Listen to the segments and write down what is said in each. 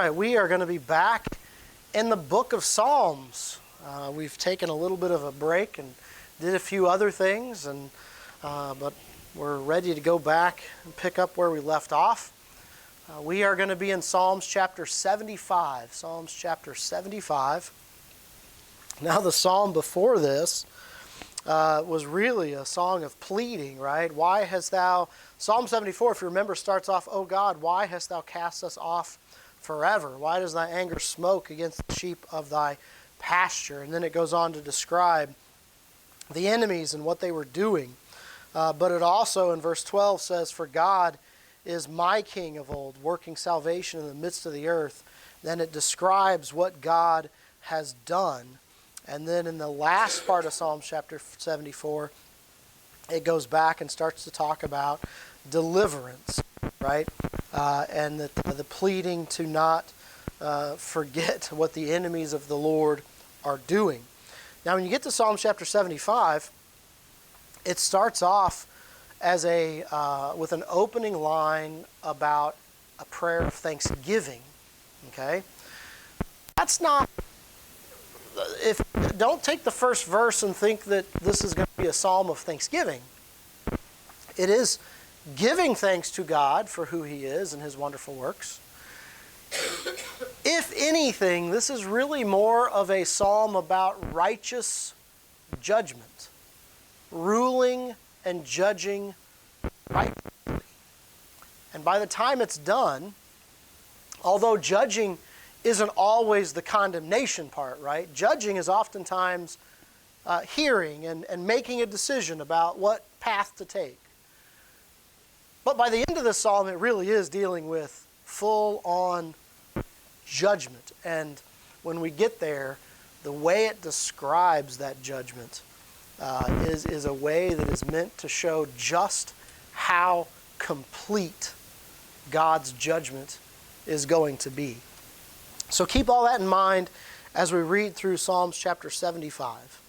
right, we are going to be back in the book of Psalms. We've taken a little bit of a break and did a few other things, but we're ready to go back and pick up where we left off. We are going to be in Psalms chapter 75. Psalms chapter 75. Now the psalm before this was really a song of pleading, right? Why hast thou... Psalm 74, if you remember, starts off, "O God, why hast thou cast us off forever? Why does thy anger smoke against the sheep of thy pasture?" And then it goes on to describe the enemies and what they were doing. But it also, in verse 12, says, "For God is my King of old, working salvation in the midst of the earth." Then it describes what God has done. And then in the last part of Psalm chapter 74, it goes back and starts to talk about deliverance, right? And the pleading to not forget what the enemies of the Lord are doing. Now, when you get to Psalm chapter 75, it starts off as with an opening line about a prayer of thanksgiving. Okay, that's not. Don't take the first verse and think that this is going to be a psalm of thanksgiving. It is giving thanks to God for who He is and His wonderful works. If anything, this is really more of a psalm about righteous judgment, ruling and judging rightly. And by the time it's done, although judging isn't always the condemnation part, right? Judging is oftentimes hearing and making a decision about what path to take. But by the end of the psalm, it really is dealing with full-on judgment. And when we get there, the way it describes that judgment is a way that is meant to show just how complete God's judgment is going to be. So keep all that in mind as we read through Psalms chapter 75.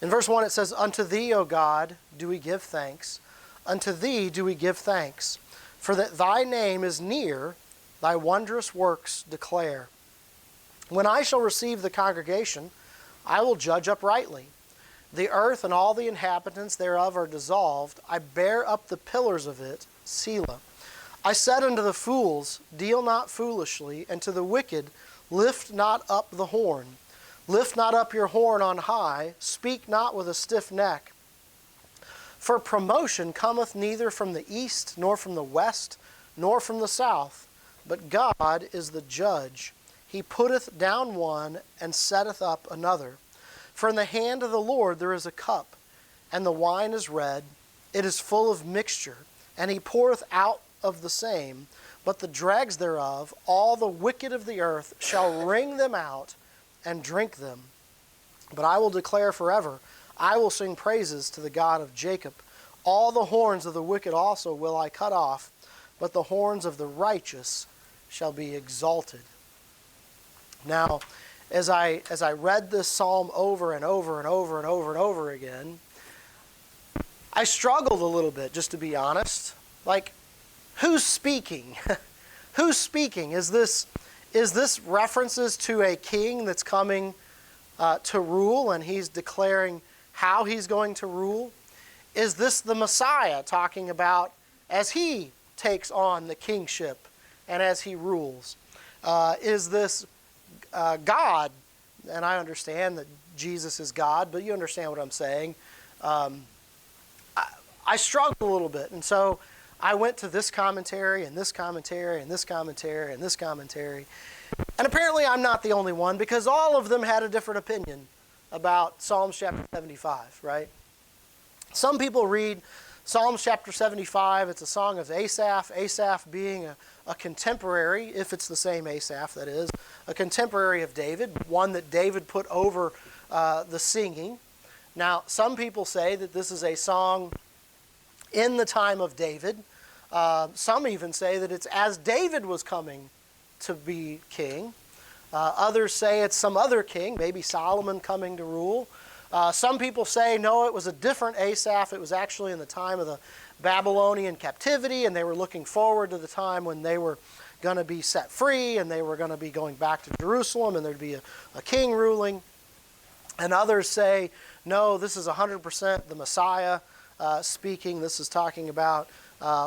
In verse 1 it says, "Unto thee, O God, do we give thanks. Unto thee do we give thanks. For that thy name is near, thy wondrous works declare. When I shall receive the congregation, I will judge uprightly. The earth and all the inhabitants thereof are dissolved. I bear up the pillars of it, Selah. I said unto the fools, deal not foolishly, and to the wicked, lift not up the horn. Lift not up your horn on high, speak not with a stiff neck. For promotion cometh neither from the east, nor from the west, nor from the south. But God is the judge. He putteth down one, and setteth up another. For in the hand of the Lord there is a cup, and the wine is red, it is full of mixture, and He poureth out of the same, but the dregs thereof, all the wicked of the earth shall wring them out and drink them. But I will declare forever, I will sing praises to the God of Jacob. All the horns of the wicked also will I cut off, but the horns of the righteous shall be exalted." Now, as I read this psalm over and over and over and over and over again, I struggled a little bit, just to be honest. Like, who's speaking? Who's speaking? Is this references to a king that's coming to rule, and he's declaring how he's going to rule? Is this the Messiah talking about as he takes on the kingship and as he rules? Is this God? And I understand that Jesus is God, but you understand what I'm saying. I struggled a little bit, and so I went to this commentary and this commentary and this commentary and this commentary. And apparently I'm not the only one, because all of them had a different opinion about Psalms chapter 75, right? Some people read Psalms chapter 75, it's a song of Asaph, Asaph being a contemporary, if it's the same Asaph that is, a contemporary of David, one that David put over the singing. Now, some people say that this is a song in the time of David. Some even say that it's as David was coming to be king. Others say it's some other king, maybe Solomon coming to rule. Some people say, no, it was a different Asaph. It was actually in the time of the Babylonian captivity, and they were looking forward to the time when they were going to be set free, and they were going to be going back to Jerusalem, and there'd be a king ruling. And others say, no, this is 100% the Messiah speaking. This is talking about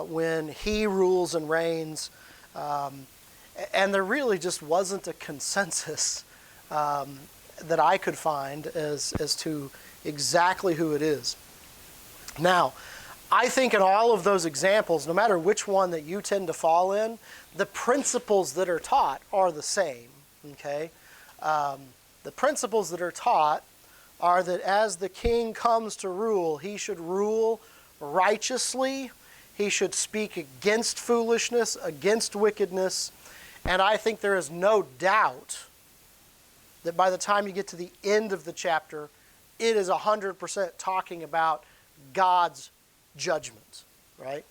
when he rules and reigns. And there really just wasn't a consensus that I could find as to exactly who it is. Now, I think in all of those examples, no matter which one that you tend to fall in, the principles that are taught are the same. Okay, the principles that are taught are that as the king comes to rule, he should rule righteously. He should speak against foolishness, against wickedness. And I think there is no doubt that by the time you get to the end of the chapter, it is 100% talking about God's judgment, right?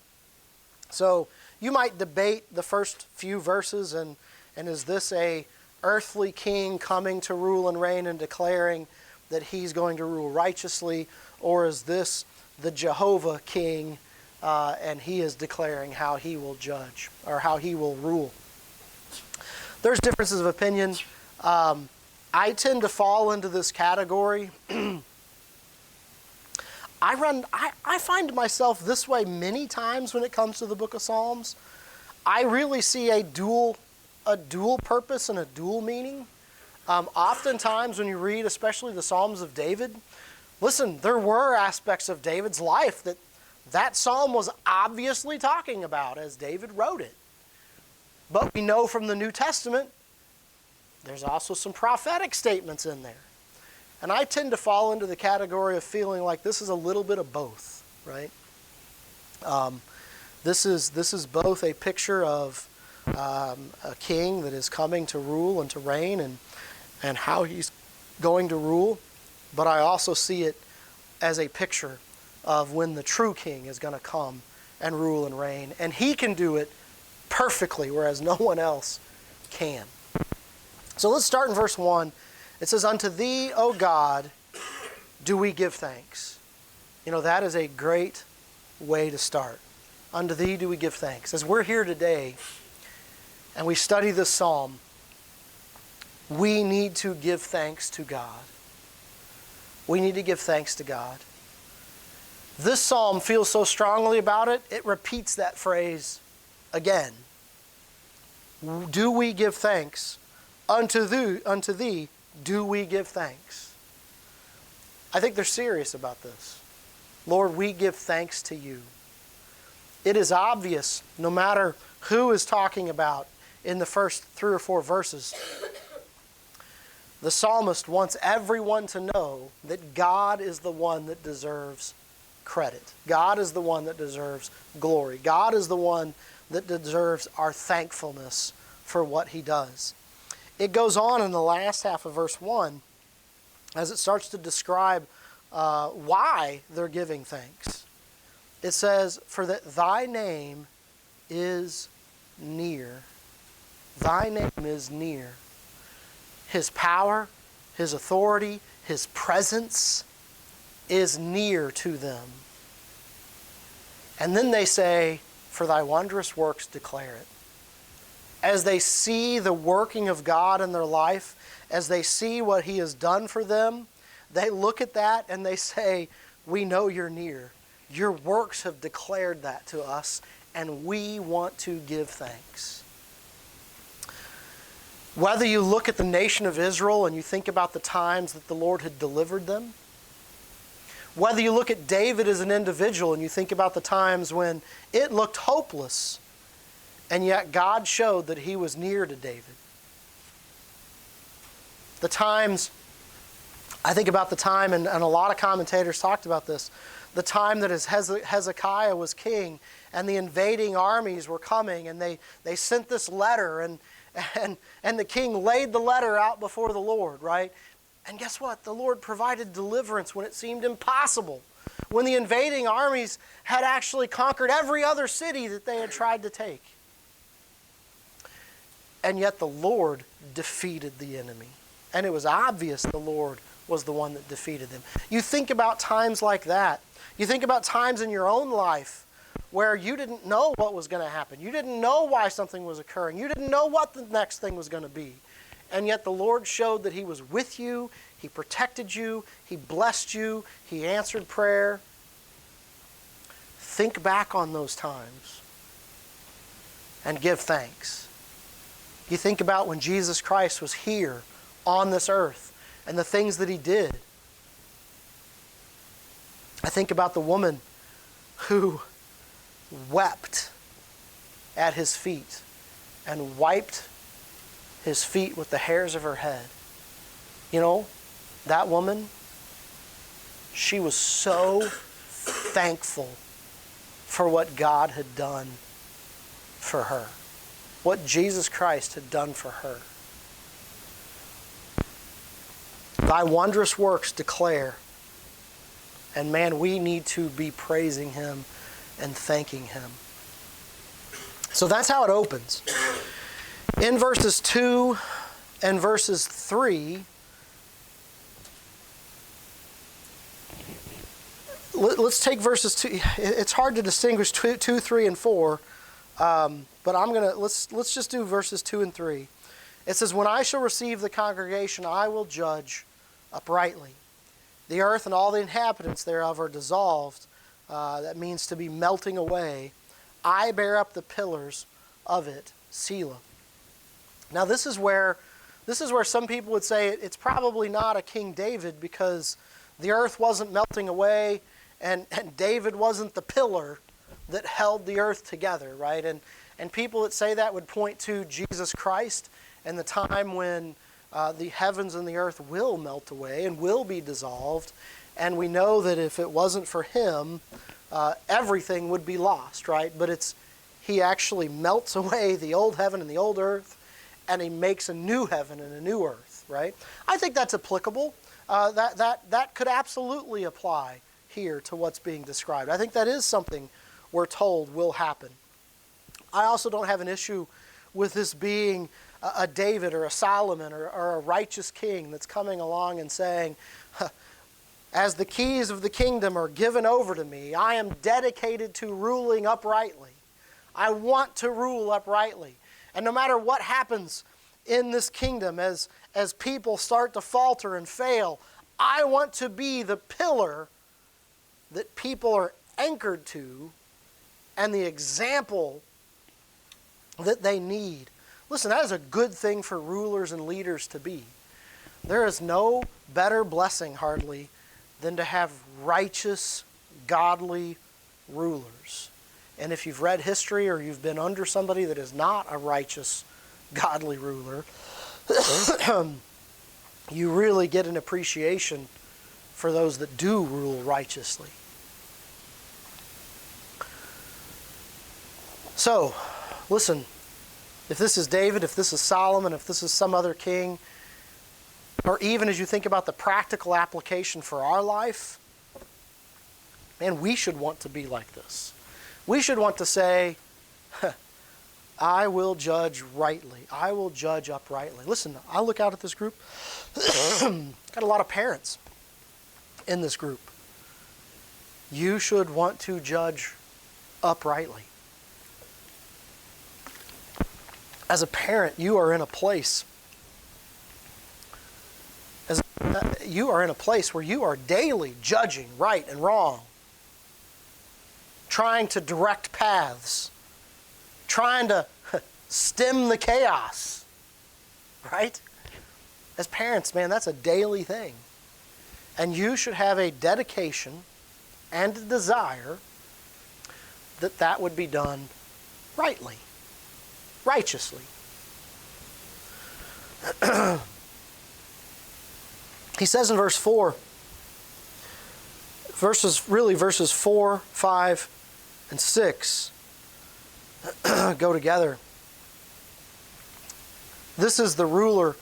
So you might debate the first few verses and is this a earthly king coming to rule and reign and declaring that he's going to rule righteously, or is this the Jehovah king and he is declaring how he will judge or how he will rule? There's differences of opinion. I tend to fall into this category. I find myself this way many times when it comes to the book of Psalms. I really see a dual purpose and a dual meaning. Oftentimes when you read especially the Psalms of David, listen, there were aspects of David's life that psalm was obviously talking about as David wrote it. But we know from the New Testament, there's also some prophetic statements in there. And I tend to fall into the category of feeling like this is a little bit of both, right? This is both a picture of a king that is coming to rule and to reign and how he's going to rule. But I also see it as a picture of when the true king is going to come and rule and reign. And he can do it perfectly, whereas no one else can. So let's start in verse 1. It says, "Unto thee, O God, do we give thanks." You know, that is a great way to start. Unto thee do we give thanks. As we're here today and we study this psalm, we need to give thanks to God. We need to give thanks to God. This psalm feels so strongly about it, it repeats that phrase again. Do we give thanks? Unto thee do we give thanks. I think they're serious about this. Lord, we give thanks to you. It is obvious, no matter who is talking about in the first 3 or 4 verses, the psalmist wants everyone to know that God is the one that deserves credit. God is the one that deserves glory. God is the one that deserves our thankfulness for what he does. It goes on in the last half of verse 1 as it starts to describe why they're giving thanks. It says, "For that thy name is near." Thy name is near. His power, his authority, his presence is near to them. And then they say, "For thy wondrous works declare it." As they see the working of God in their life, as they see what he has done for them, they look at that and they say, "We know you're near. Your works have declared that to us, and we want to give thanks." Whether you look at the nation of Israel and you think about the times that the Lord had delivered them, whether you look at David as an individual and you think about the times when it looked hopeless, and yet God showed that he was near to David. The times, I think about the time, and a lot of commentators talked about this, the time that as Hezekiah was king and the invading armies were coming, and they sent this letter, and the king laid the letter out before the Lord, right? And guess what? The Lord provided deliverance when it seemed impossible. When the invading armies had actually conquered every other city that they had tried to take. And yet the Lord defeated the enemy. And it was obvious the Lord was the one that defeated them. You think about times like that. You think about times in your own life where you didn't know what was going to happen. You didn't know why something was occurring. You didn't know what the next thing was going to be. And yet the Lord showed that He was with you. He protected you. He blessed you. He answered prayer. Think back on those times and give thanks. You think about when Jesus Christ was here on this earth and the things that He did. I think about the woman who wept at His feet and wiped His feet with the hairs of her head. You know, that woman, she was so thankful for what God had done for her, what Jesus Christ had done for her. Thy wondrous works declare. And man, we need to be praising Him and thanking Him. So that's how it opens. In verses 2 and verses 3, let's take verses 2. It's hard to distinguish 2, 3, and 4, but let's just do verses 2 and 3. It says, "When I shall receive the congregation, I will judge uprightly. The earth and all the inhabitants thereof are dissolved." That means to be melting away. "I bear up the pillars of it, Selah." Now this is where some people would say it's probably not a King David, because the earth wasn't melting away and David wasn't the pillar that held the earth together, right? And people that say that would point to Jesus Christ and the time when the heavens and the earth will melt away and will be dissolved. And we know that if it wasn't for Him, everything would be lost, right? But He actually melts away the old heaven and the old earth, and He makes a new heaven and a new earth, right? I think that's applicable. That could absolutely apply here to what's being described. I think that is something we're told will happen. I also don't have an issue with this being a David or a Solomon or a righteous king that's coming along and saying, "As the keys of the kingdom are given over to me, I am dedicated to ruling uprightly. I want to rule uprightly. And no matter what happens in this kingdom, as people start to falter and fail, I want to be the pillar that people are anchored to and the example that they need." Listen, that is a good thing for rulers and leaders to be. There is no better blessing, hardly, than to have righteous, godly rulers. And if you've read history or you've been under somebody that is not a righteous, godly ruler, you really get an appreciation for those that do rule righteously. So, listen, if this is David, if this is Solomon, if this is some other king, or even as you think about the practical application for our life, man, we should want to be like this. We should want to say, "I will judge rightly. I will judge uprightly." Listen, I look out at this group. Got a lot of parents in this group. You should want to judge uprightly. As a parent, you are in a place where you are daily judging right and wrong, trying to direct paths, trying to stem the chaos, right? As parents, man, that's a daily thing. And you should have a dedication and a desire that would be done rightly, righteously. He says in verse 4, verses 4, 5, and 6 go together. This is the ruler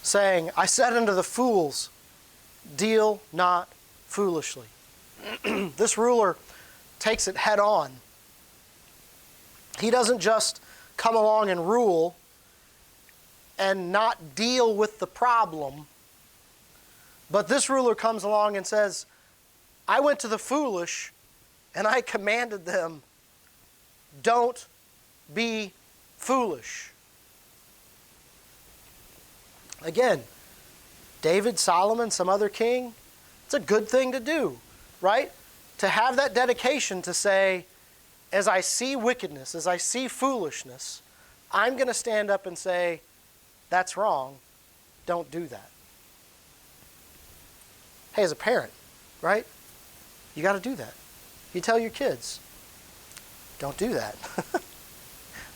saying, "I said unto the fools, deal not foolishly." This ruler takes it head on. He doesn't just come along and rule and not deal with the problem, but this ruler comes along and says, "I went to the foolish and I commanded them Don't be foolish. Again, David, Solomon, some other king, it's a good thing to do, right? To have that dedication to say, as I see wickedness, as I see foolishness, I'm going to stand up and say, that's wrong. Don't do that. Hey, as a parent, right? You got to do that. You tell your kids, don't do that.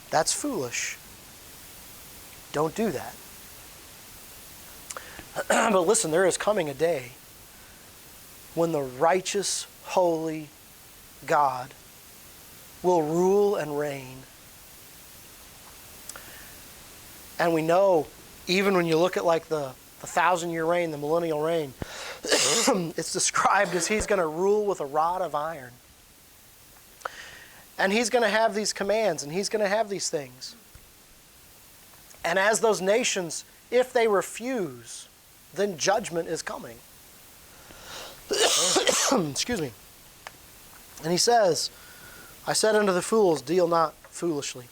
That's foolish. Don't do that. But listen, there is coming a day when the righteous, holy God will rule and reign. And we know, even when you look at like the 1,000-year reign, the millennial reign, it's described as he's going to rule with a rod of iron. And he's going to have these commands, and he's going to have these things. And as those nations, if they refuse, then judgment is coming. Excuse me. And he says, I said unto the fools, deal not foolishly.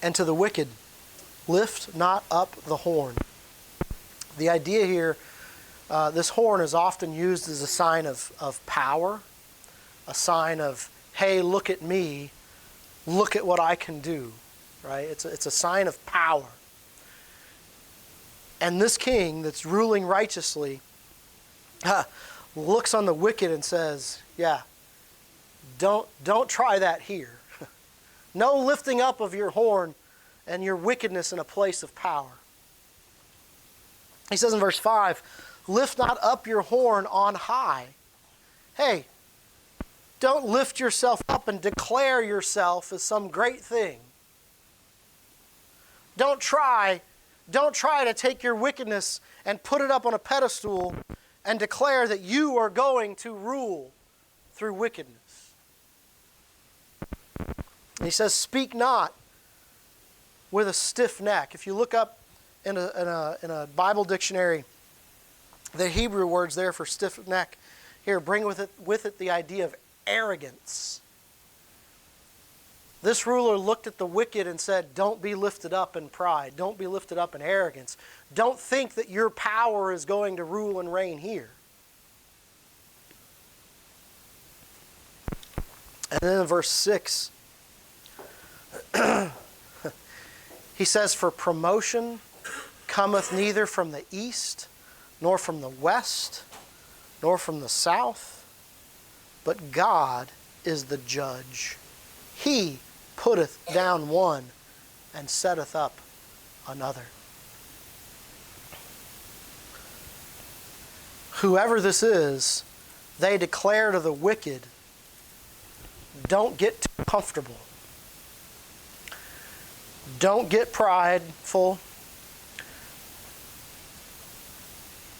And to the wicked, lift not up the horn. The idea here, this horn is often used as a sign of power, a sign of, hey, look at me, look at what I can do, right? It's a sign of power. And this king that's ruling righteously looks on the wicked and says, yeah, don't try that here. No lifting up of your horn and your wickedness in a place of power. He says in verse 5, lift not up your horn on high. Hey, don't lift yourself up and declare yourself as some great thing. Don't try to take your wickedness and put it up on a pedestal and declare that you are going to rule through wickedness. And he says, speak not with a stiff neck. If you look up in a Bible dictionary, the Hebrew words there for stiff neck, here, bring with it the idea of arrogance. This ruler looked at the wicked and said, don't be lifted up in pride. Don't be lifted up in arrogance. Don't think that your power is going to rule and reign here. And then in verse 6, he says, for promotion cometh neither from the east, nor from the west, nor from the south, but God is the judge. He putteth down one and setteth up another. Whoever this is, they declare to the wicked, don't get too comfortable. Don't get prideful.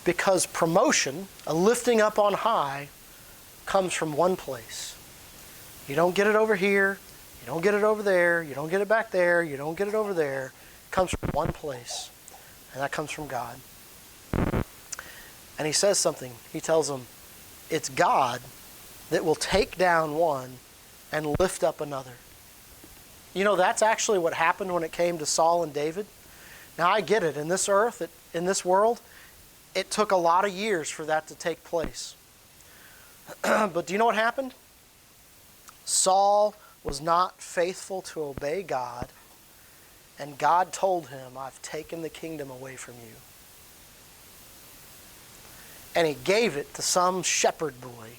Because promotion, a lifting up on high, comes from one place. You don't get it over here. You don't get it over there. You don't get it back there. You don't get it over there. It comes from one place. And that comes from God. And he says something. He tells them, it's God that will take down one and lift up another. You know, that's actually what happened when it came to Saul and David. Now, I get it. In this earth, in this world, it took a lot of years for that to take place. But do you know what happened? Saul was not faithful to obey God, and God told him, I've taken the kingdom away from you. And he gave it to some shepherd boy.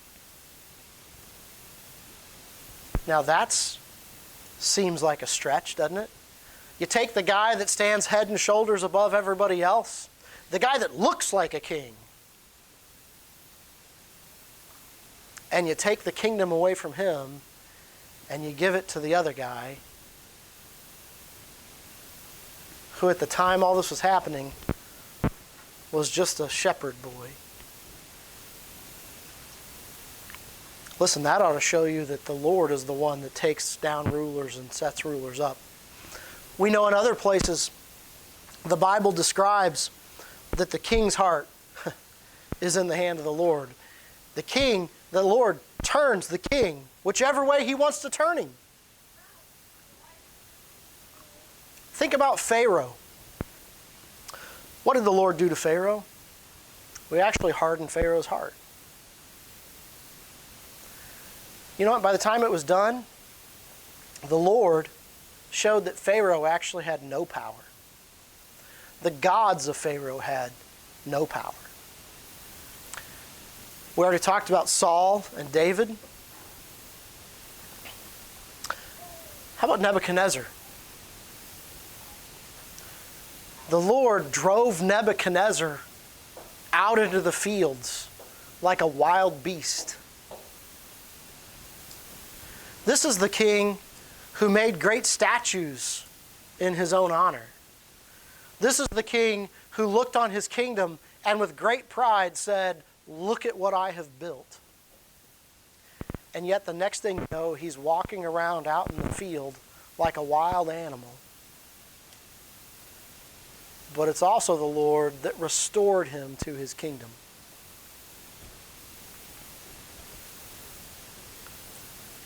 Now that seems like a stretch, doesn't it? You take the guy that stands head and shoulders above everybody else, the guy that looks like a king, and you take the kingdom away from him and you give it to the other guy who at the time all this was happening was just a shepherd boy. Listen, that ought to show you that the Lord is the one that takes down rulers and sets rulers up. We know in other places the Bible describes that the king's heart is in the hand of the Lord. The king, the Lord, turns the king whichever way he wants to turn him. Think about Pharaoh. What did the Lord do to Pharaoh? We actually hardened Pharaoh's heart. You know what? By the time it was done, the Lord showed that Pharaoh actually had no power. The gods of Pharaoh had no power. We already talked about Saul and David. How about Nebuchadnezzar? The Lord drove Nebuchadnezzar out into the fields like a wild beast. This is the king who made great statues in his own honor. This is the king who looked on his kingdom and with great pride said, "Look at what I have built." And yet the next thing you know, he's walking around out in the field like a wild animal. But it's also the Lord that restored him to his kingdom.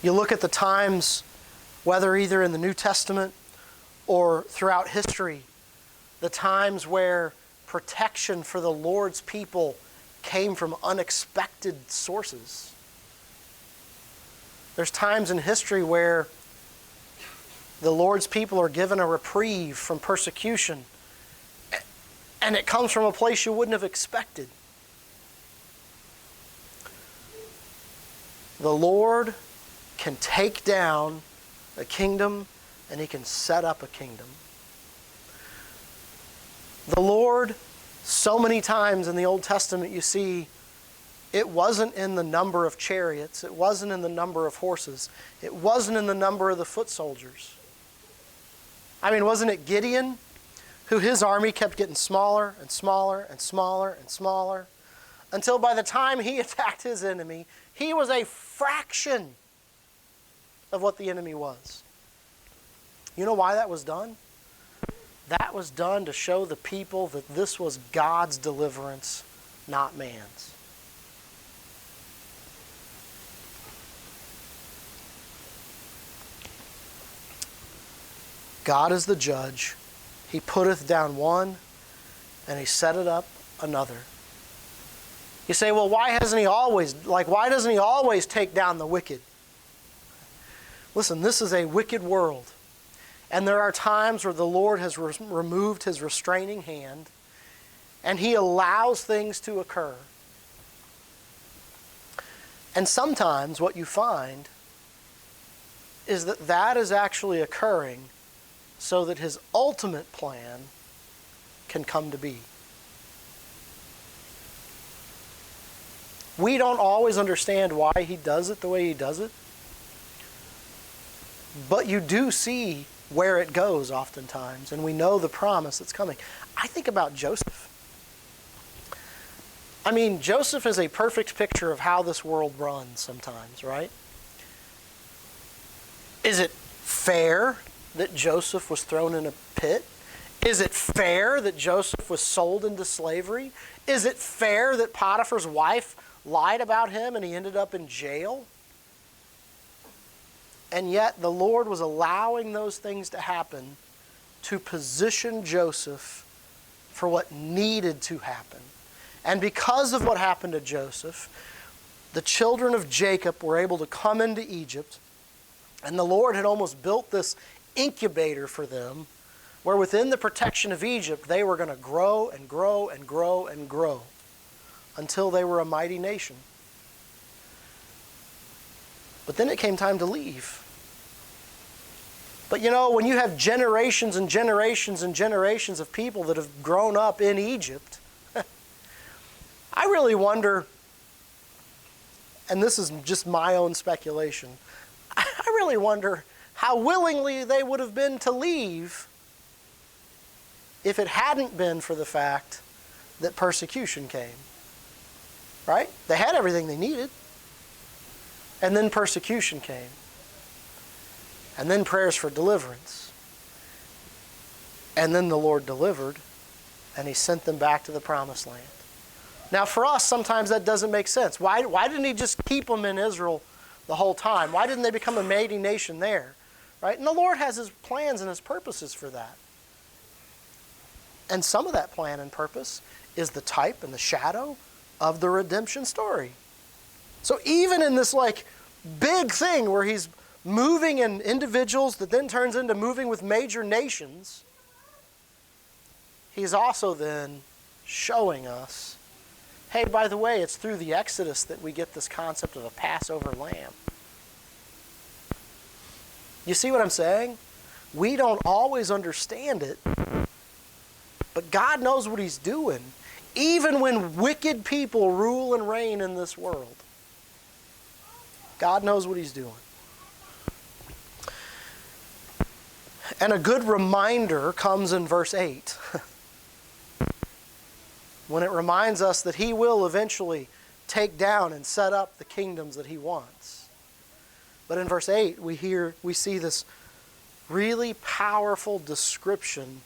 You look at the times, whether either in the New Testament or throughout history, the times where protection for the Lord's people came from unexpected sources. There's times in history where the Lord's people are given a reprieve from persecution, and it comes from a place you wouldn't have expected. The Lord can take down a kingdom, and he can set up a kingdom. The Lord, so many times in the Old Testament you see, it wasn't in the number of chariots, it wasn't in the number of horses, it wasn't in the number of the foot soldiers. I mean, wasn't it Gideon, who his army kept getting smaller and smaller and smaller and smaller, until by the time he attacked his enemy, he was a fraction of what the enemy was. You know why that was done? That was done to show the people that this was God's deliverance, not man's. God is the judge. He putteth down one, and he setteth up another. You say, well, why doesn't he always take down the wicked? Listen, this is a wicked world. And there are times where the Lord has removed his restraining hand, and he allows things to occur. And sometimes what you find is that that is actually occurring so that his ultimate plan can come to be. We don't always understand why he does it the way he does it, but you do see where it goes oftentimes, and we know the promise that's coming. I think about Joseph. I mean, Joseph is a perfect picture of how this world runs sometimes, right? Is it fair that Joseph was thrown in a pit? Is it fair that Joseph was sold into slavery? Is it fair that Potiphar's wife lied about him and he ended up in jail? And yet the Lord was allowing those things to happen to position Joseph for what needed to happen. And because of what happened to Joseph, the children of Jacob were able to come into Egypt, and the Lord had almost built this incubator for them, where within the protection of Egypt, they were going to grow and grow and grow and grow until they were a mighty nation. But then it came time to leave. But you know, when you have generations and generations and generations of people that have grown up in Egypt, I really wonder, and this is just my own speculation, I really wonder how willingly they would have been to leave if it hadn't been for the fact that persecution came. Right? They had everything they needed. And then persecution came. And then prayers for deliverance. And then the Lord delivered, and he sent them back to the promised land. Now for us, sometimes that doesn't make sense. Why didn't he just keep them in Israel the whole time? Why didn't they become a mighty nation there? Right? And the Lord has his plans and his purposes for that. And some of that plan and purpose is the type and the shadow of the redemption story. So even in this big thing where he's moving in individuals that then turns into moving with major nations, he's also then showing us, hey, by the way, it's through the Exodus that we get this concept of a Passover lamb. You see what I'm saying? We don't always understand it, but God knows what he's doing, even when wicked people rule and reign in this world. God knows what he's doing. And a good reminder comes in verse 8. When it reminds us that he will eventually take down and set up the kingdoms that he wants. But in verse 8, we see this really powerful description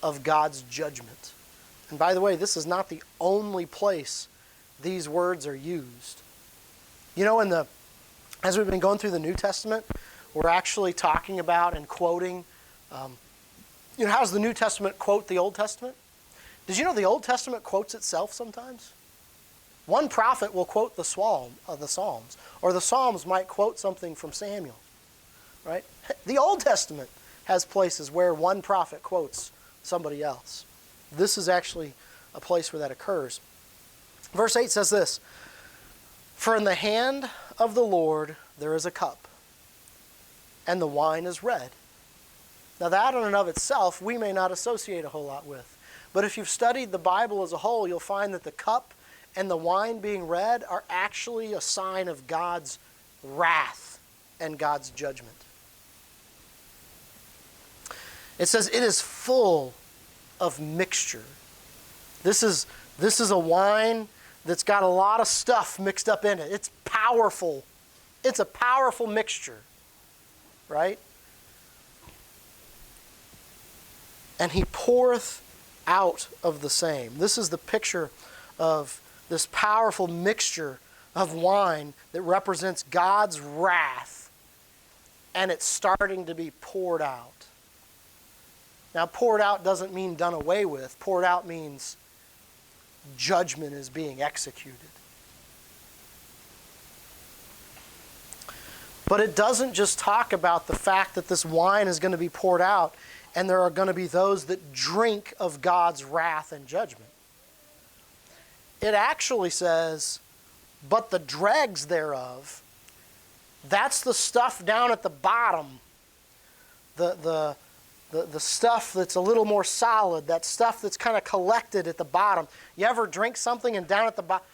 of God's judgment. And by the way, this is not the only place these words are used. You know, as we've been going through the New Testament, we're actually talking about and quoting, how does the New Testament quote the Old Testament? Did you know the Old Testament quotes itself sometimes? One prophet will quote the Psalms, or the Psalms might quote something from Samuel, right? The Old Testament has places where one prophet quotes somebody else. This is actually a place where that occurs. Verse 8 says this, "For in the hand of the Lord there is a cup, and the wine is red." Now that in and of itself we may not associate a whole lot with. But if you've studied the Bible as a whole, you'll find that the cup and the wine being red are actually a sign of God's wrath and God's judgment. It says it is full of mixture. This is a wine that's got a lot of stuff mixed up in it. It's powerful. It's a powerful mixture, right? And he poureth out of the same. This is the picture of this powerful mixture of wine that represents God's wrath, and it's starting to be poured out. Now, poured out doesn't mean done away with. Poured out means judgment is being executed. But it doesn't just talk about the fact that this wine is going to be poured out and there are going to be those that drink of God's wrath and judgment. It actually says, but the dregs thereof, that's the stuff down at the bottom, the stuff that's a little more solid, that stuff that's kind of collected at the bottom. You ever drink something and down at the bottom,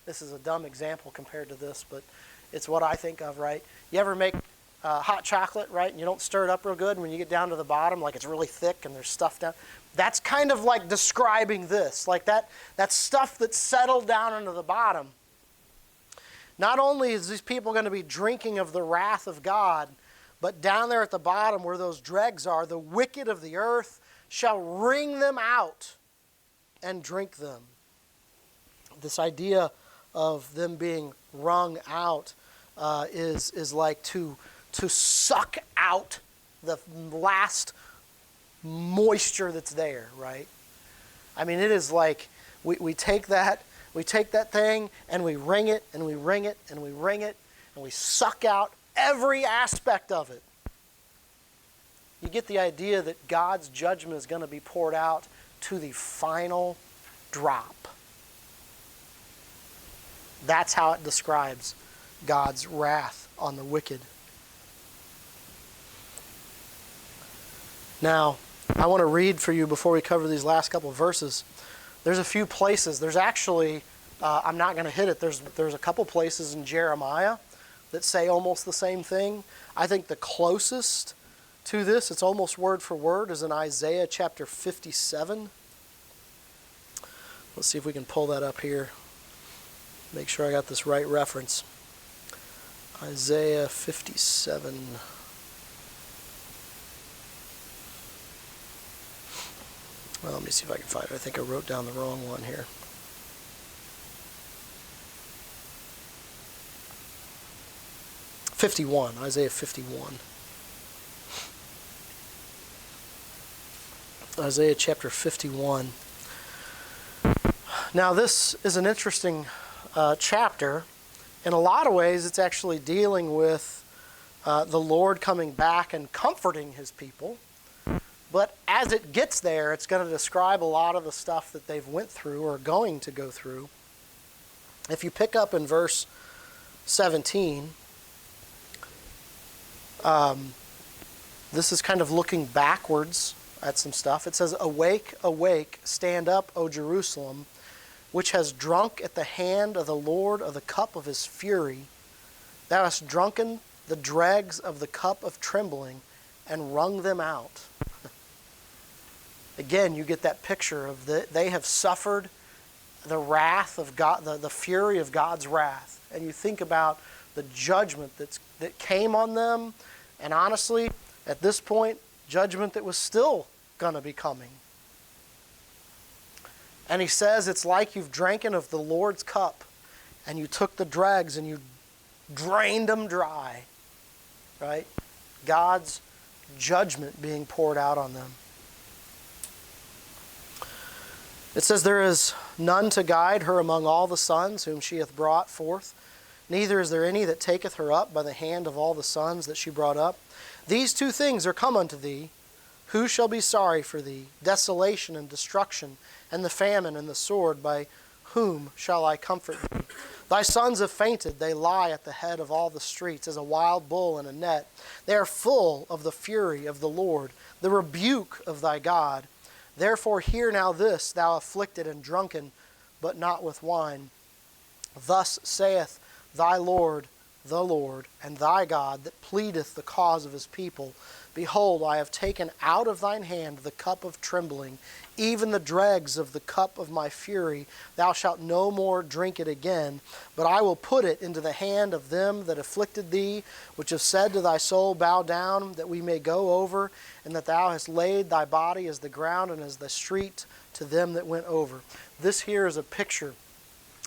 this is a dumb example compared to this, but it's what I think of, right? You ever make hot chocolate, right, and you don't stir it up real good, and when you get down to the bottom, like it's really thick and there's stuff down. That's kind of like describing this, like that stuff that's settled down into the bottom. Not only is these people going to be drinking of the wrath of God, but down there at the bottom where those dregs are, the wicked of the earth shall wring them out and drink them. This idea of them being wrung out is like to suck out the last moisture that's there, right? I mean, it is like we take that thing and we wring it and we wring it and we wring it and we suck out every aspect of it. You get the idea that God's judgment is going to be poured out to the final drop. That's how it describes God's wrath on the wicked. Now, I want to read for you before we cover these last couple of verses. There's a few places. There's actually, I'm not going to hit it. There's a couple places in Jeremiah that say almost the same thing. I think the closest to this, it's almost word for word, is in Isaiah chapter 57. Let's see if we can pull that up here. Make sure I got this right reference. Isaiah 57. Well, let me see if I can find it. I think I wrote down the wrong one here. 51, Isaiah 51. Isaiah chapter 51. Now this is an interesting chapter. In a lot of ways, it's actually dealing with the Lord coming back and comforting his people. But as it gets there, it's going to describe a lot of the stuff that they've went through or are going to go through. If you pick up in verse 17, this is kind of looking backwards at some stuff. It says, "Awake, awake, stand up, O Jerusalem, which has drunk at the hand of the Lord of the cup of his fury. Thou hast drunken the dregs of the cup of trembling and wrung them out." Again, you get that picture of they have suffered the wrath of God, the fury of God's wrath. And you think about the judgment that came on them, and honestly, at this point, judgment that was still going to be coming. And he says, it's like you've dranken of the Lord's cup, and you took the dregs and you drained them dry. Right? God's judgment being poured out on them. It says, "There is none to guide her among all the sons whom she hath brought forth. Neither is there any that taketh her up by the hand of all the sons that she brought up. These two things are come unto thee. Who shall be sorry for thee? Desolation and destruction, and the famine and the sword. By whom shall I comfort thee? Thy sons have fainted. They lie at the head of all the streets as a wild bull in a net. They are full of the fury of the Lord, the rebuke of thy God. Therefore hear now this, thou afflicted and drunken, but not with wine. Thus saith thy Lord, the Lord, and thy God, that pleadeth the cause of his people. Behold, I have taken out of thine hand the cup of trembling, even the dregs of the cup of my fury. Thou shalt no more drink it again, but I will put it into the hand of them that afflicted thee, which have said to thy soul, Bow down, that we may go over, and that thou hast laid thy body as the ground and as the street to them that went over." This here is a picture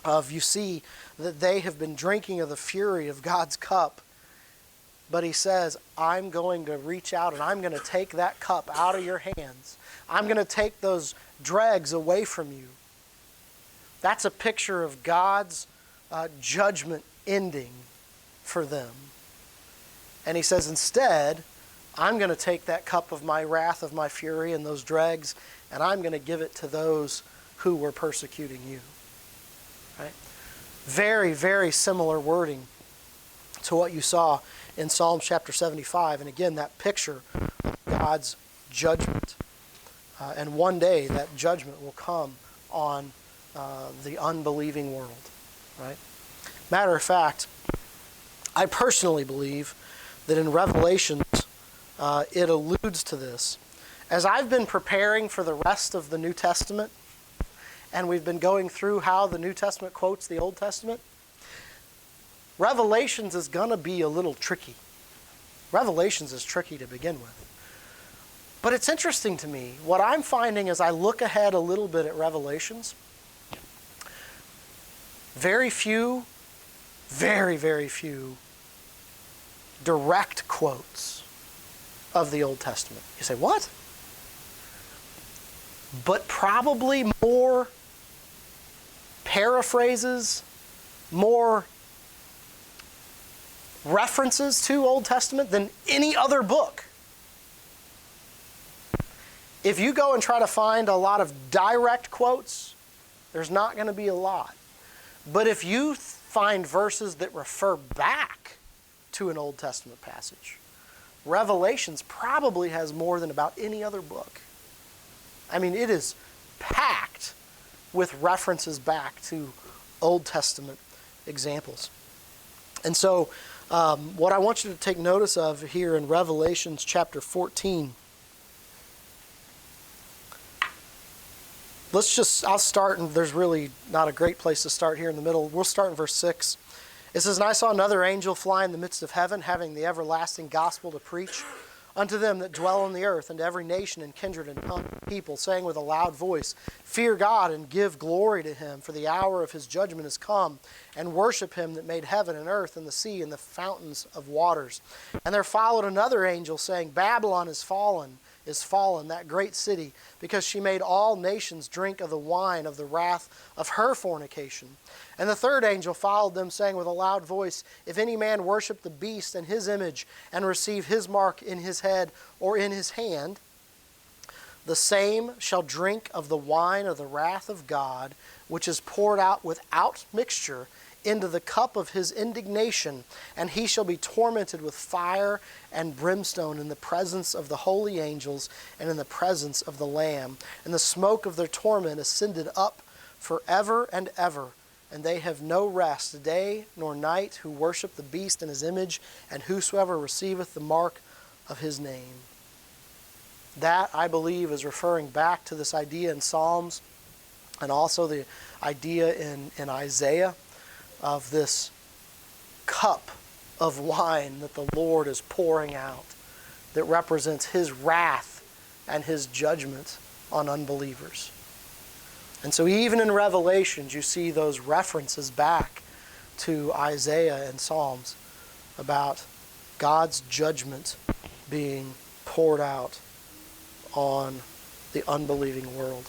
of, you see, that they have been drinking of the fury of God's cup. But he says, I'm going to reach out and I'm going to take that cup out of your hands. I'm going to take those dregs away from you. That's a picture of God's judgment ending for them. And he says, instead, I'm going to take that cup of my wrath, of my fury, and those dregs, and I'm going to give it to those who were persecuting you. Right? Very, very similar wording to what you saw in Psalm chapter 75. And again, that picture of God's judgment. And one day that judgment will come on the unbelieving world. Right? Matter of fact, I personally believe that in Revelations it alludes to this. As I've been preparing for the rest of the New Testament, and we've been going through how the New Testament quotes the Old Testament, Revelations is going to be a little tricky. Revelations is tricky to begin with. But it's interesting to me. What I'm finding as I look ahead a little bit at Revelations, very few, very, very few direct quotes of the Old Testament. You say, what? But probably more paraphrases, more references to Old Testament than any other book. If you go and try to find a lot of direct quotes, there's not going to be a lot. But if you find verses that refer back to an Old Testament passage, Revelations probably has more than about any other book. I mean, it is packed with references back to Old Testament examples. And so, what I want you to take notice of here in Revelations chapter 14, I'll start, and there's really not a great place to start here in the middle. We'll start in verse 6. It says, "And I saw another angel fly in the midst of heaven, having the everlasting gospel to preach unto them that dwell on the earth, and to every nation and kindred and tongue and people, saying with a loud voice, Fear God and give glory to him, for the hour of his judgment is come, and worship him that made heaven and earth and the sea and the fountains of waters. And there followed another angel, saying, Babylon is fallen, that great city, because she made all nations drink of the wine of the wrath of her fornication. And the third angel followed them, saying with a loud voice, If any man worship the beast and his image, and receive his mark in his head or in his hand, the same shall drink of the wine of the wrath of God, which is poured out without mixture into the cup of his indignation, and he shall be tormented with fire and brimstone in the presence of the holy angels and in the presence of the Lamb. And the smoke of their torment ascended up forever and ever, and they have no rest, day nor night, who worship the beast and his image, and whosoever receiveth the mark of his name. That, I believe, is referring back to this idea in Psalms, and also the idea in Isaiah, of this cup of wine that the Lord is pouring out that represents his wrath and his judgment on unbelievers. And so even in Revelations, you see those references back to Isaiah and Psalms about God's judgment being poured out on the unbelieving world.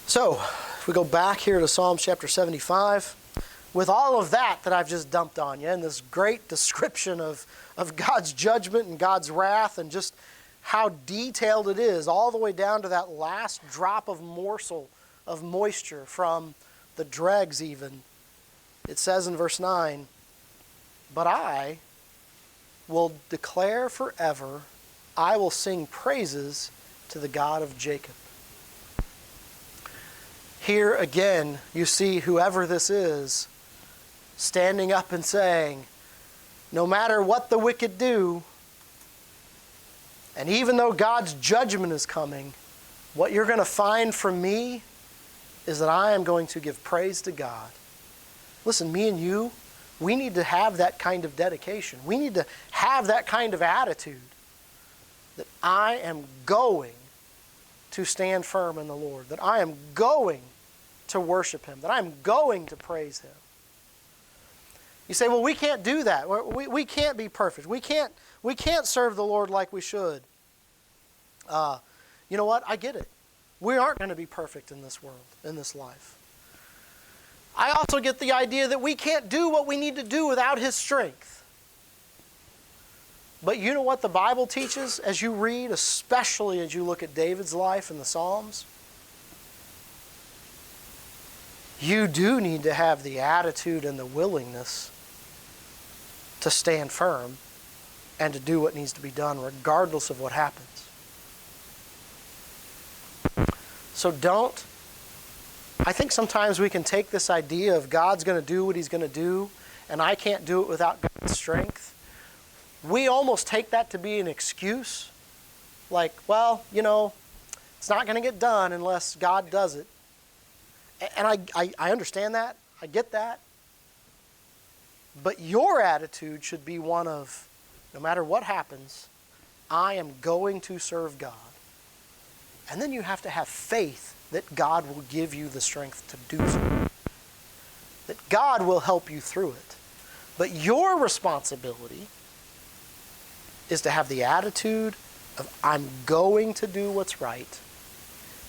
So, if we go back here to Psalm chapter 75, with all of that I've just dumped on you, and this great description of God's judgment and God's wrath, and just how detailed it is, all the way down to that last drop of morsel of moisture from the dregs even, it says in verse 9, But I will declare forever, I will sing praises to the God of Jacob. Here again, you see whoever this is standing up and saying, no matter what the wicked do, and even though God's judgment is coming, what you're going to find from me is that I am going to give praise to God. Listen, me and you, we need to have that kind of dedication. We need to have that kind of attitude that I am going to stand firm in the Lord, that I am going to worship him, that I'm going to praise him. You say, well, we can't do that. We can't be perfect. We can't serve the Lord like we should. You know what? I get it. We aren't going to be perfect in this world, in this life. I also get the idea that we can't do what we need to do without his strength. But you know what the Bible teaches as you read, especially as you look at David's life in the Psalms? You do need to have the attitude and the willingness to stand firm and to do what needs to be done regardless of what happens. So I think sometimes we can take this idea of God's going to do what he's going to do and I can't do it without God's strength. We almost take that to be an excuse. Like, well, it's not going to get done unless God does it. And I understand that. I get that. But your attitude should be one of, no matter what happens, I am going to serve God. And then you have to have faith that God will give you the strength to do so. That God will help you through it. But your responsibility is to have the attitude of, I'm going to do what's right.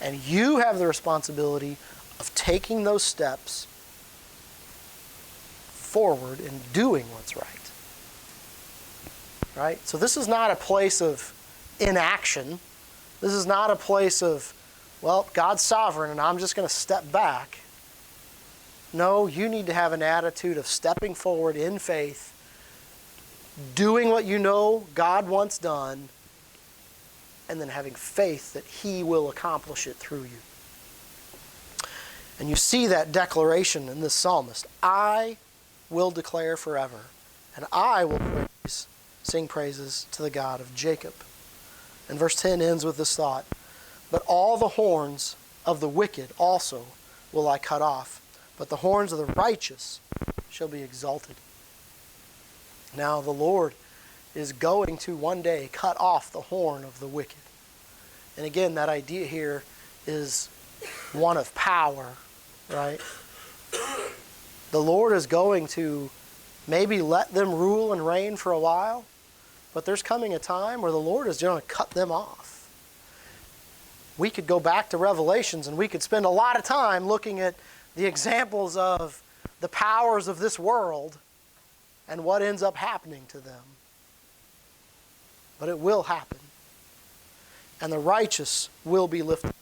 And you have the responsibility of taking those steps forward and doing what's right. Right? So this is not a place of inaction. This is not a place of, well, God's sovereign and I'm just going to step back. No, you need to have an attitude of stepping forward in faith, doing what you know God wants done, and then having faith that he will accomplish it through you. And you see that declaration in this psalmist. I will declare forever, and I will sing praises to the God of Jacob. And verse 10 ends with this thought, but all the horns of the wicked also will I cut off, but the horns of the righteous shall be exalted. Now the Lord is going to one day cut off the horn of the wicked. And again, that idea here is one of power, right? The Lord is going to maybe let them rule and reign for a while, but there's coming a time where the Lord is going to cut them off. We could go back to Revelations and we could spend a lot of time looking at the examples of the powers of this world and what ends up happening to them. But it will happen. And the righteous will be lifted.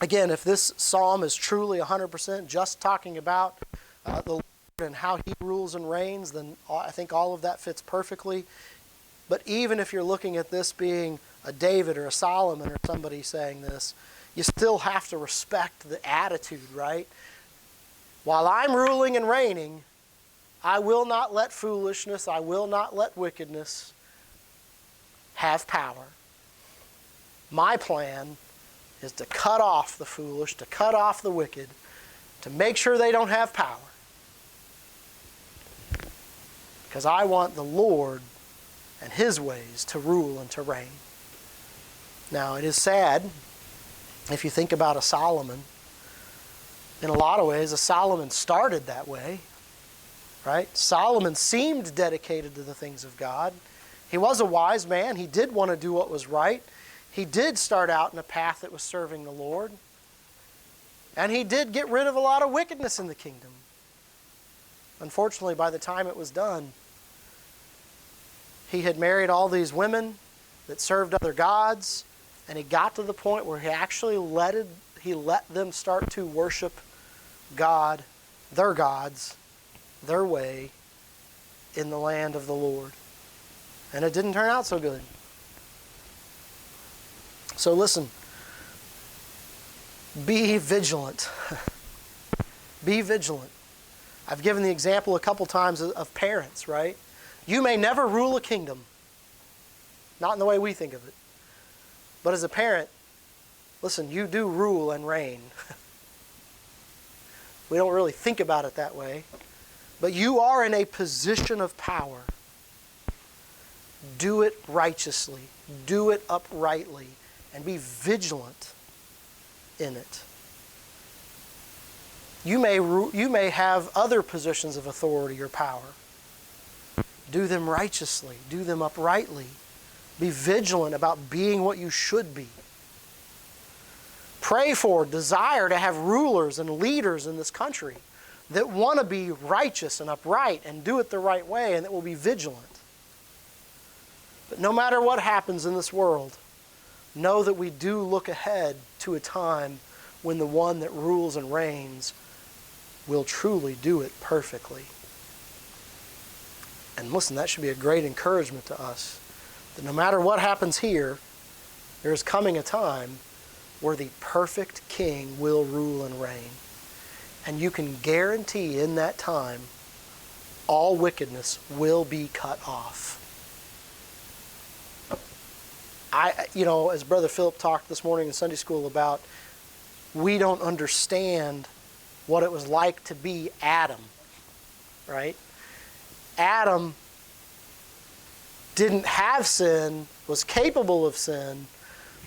Again, if this psalm is truly 100% just talking about the Lord and how He rules and reigns, then I think all of that fits perfectly. But even if you're looking at this being a David or a Solomon or somebody saying this, you still have to respect the attitude, right? While I'm ruling and reigning, I will not let foolishness, I will not let wickedness have power. My plan is to cut off the foolish, to cut off the wicked, to make sure they don't have power. Because I want the Lord and His ways to rule and to reign. Now, it is sad, if you think about a Solomon, in a lot of ways, a Solomon started that way, right? Solomon seemed dedicated to the things of God. He was a wise man. He did want to do what was right. He did start out in a path that was serving the Lord. And he did get rid of a lot of wickedness in the kingdom. Unfortunately, by the time it was done, he had married all these women that served other gods, and he got to the point where he actually let them start to worship God, their gods, their way in the land of the Lord. And it didn't turn out so good. So listen, be vigilant. Be vigilant. I've given the example a couple times of parents, right? You may never rule a kingdom. Not in the way we think of it. But as a parent, listen, you do rule and reign. We don't really think about it that way. But you are in a position of power. Do it righteously. Do it uprightly. And be vigilant in it. You may have other positions of authority or power. Do them righteously. Do them uprightly. Be vigilant about being what you should be. Pray for, desire to have rulers and leaders in this country that want to be righteous and upright and do it the right way and that will be vigilant. But no matter what happens in this world, know that we do look ahead to a time when the one that rules and reigns will truly do it perfectly. And listen, that should be a great encouragement to us, that no matter what happens here, there is coming a time where the perfect King will rule and reign. And you can guarantee in that time, all wickedness will be cut off. As Brother Philip talked this morning in Sunday school about, we don't understand what it was like to be Adam, right? Adam didn't have sin, was capable of sin,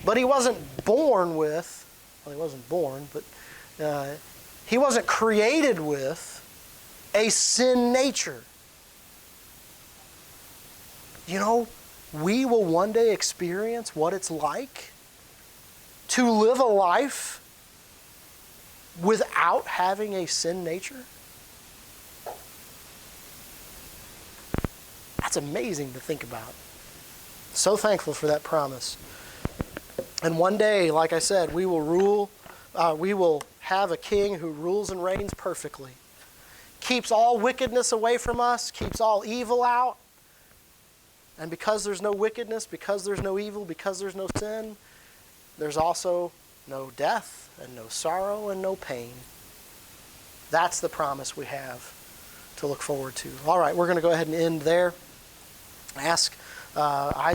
but he wasn't born with, well, he wasn't born, but he wasn't created with a sin nature. You know, we will one day experience what it's like to live a life without having a sin nature. That's amazing to think about. So thankful for that promise. And one day, like I said, we will have a king who rules and reigns perfectly. Keeps all wickedness away from us, keeps all evil out. And because there's no wickedness, because there's no evil, because there's no sin, there's also no death and no sorrow and no pain. That's the promise we have to look forward to. All right, we're going to go ahead and end there. Ask Isaac